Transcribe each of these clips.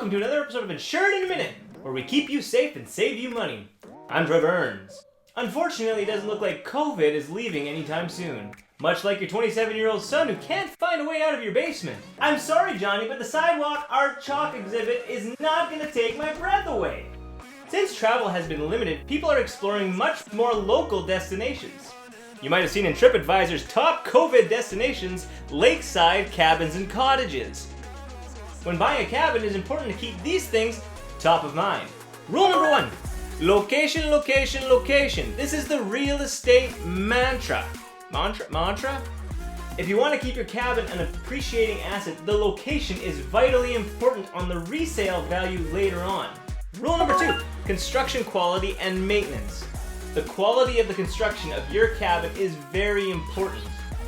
welcome to another episode of Insured in a Minute, where we keep you safe and save you money. I'm Troy Burns. Unfortunately, it doesn't look like COVID is leaving anytime soon. Much like your 27-year-old son who can't find a way out of your basement. I'm sorry, Johnny, but the sidewalk art chalk exhibit is not going to take my breath away. Since travel has been limited, people are exploring much more local destinations. You might have seen in TripAdvisor's top COVID destinations, lakeside cabins and cottages. When buying a cabin, it is important to keep these things top of mind. Rule number 1, location, location, location. This is the real estate mantra. Mantra? If you want to keep your cabin an appreciating asset, the location is vitally important on the resale value later on. Rule number 2, construction quality and maintenance. The quality of the construction of your cabin is very important.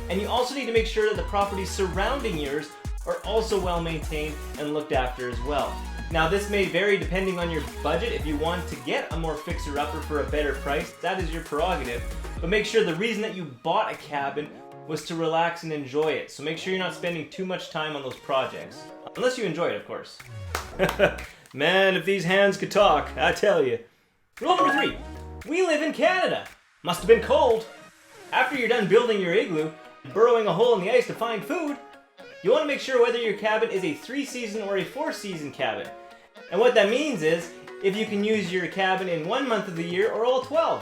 And you also need to make sure that the properties surrounding yours are also well maintained and looked after as well. Now this may vary depending on your budget. If you want to get a more fixer-upper for a better price, that is your prerogative. But make sure the reason that you bought a cabin was to relax and enjoy it. So make sure you're not spending too much time on those projects. Unless you enjoy it, of course. Man, if these hands could talk, I tell you. Rule number 3, we live in Canada. Must have been cold. After you're done building your igloo, burrowing a hole in the ice to find food, you want to make sure whether your cabin is a 3-season or a 4-season cabin. And what that means is, if you can use your cabin in 1 month of the year or all 12.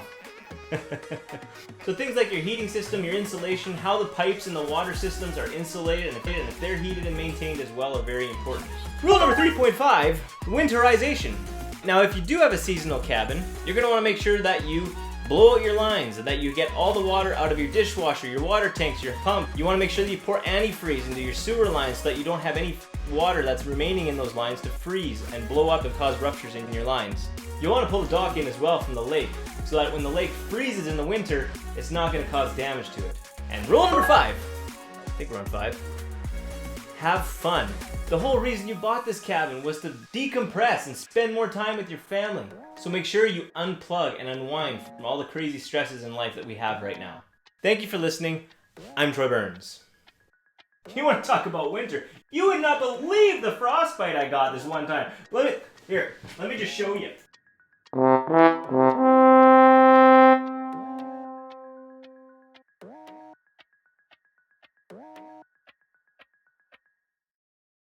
So things like your heating system, your insulation, how the pipes and the water systems are insulated and if they're heated and maintained as well are very important. Rule number 3.5, winterization. Now if you do have a seasonal cabin, you're going to want to make sure that you blow out your lines and that you get all the water out of your dishwasher, your water tanks, your pump. You want to make sure that you pour antifreeze into your sewer lines so that you don't have any water that's remaining in those lines to freeze and blow up and cause ruptures in your lines. You want to pull the dock in as well from the lake so that when the lake freezes in the winter, it's not going to cause damage to it. And rule number 5, I think we're on 5, have fun. The whole reason you bought this cabin was to decompress and spend more time with your family. So make sure you unplug and unwind from all the crazy stresses in life that we have right now. Thank you for listening. I'm Troy Burns. You want to talk about winter? You would not believe the frostbite I got this one time. Let me just show you.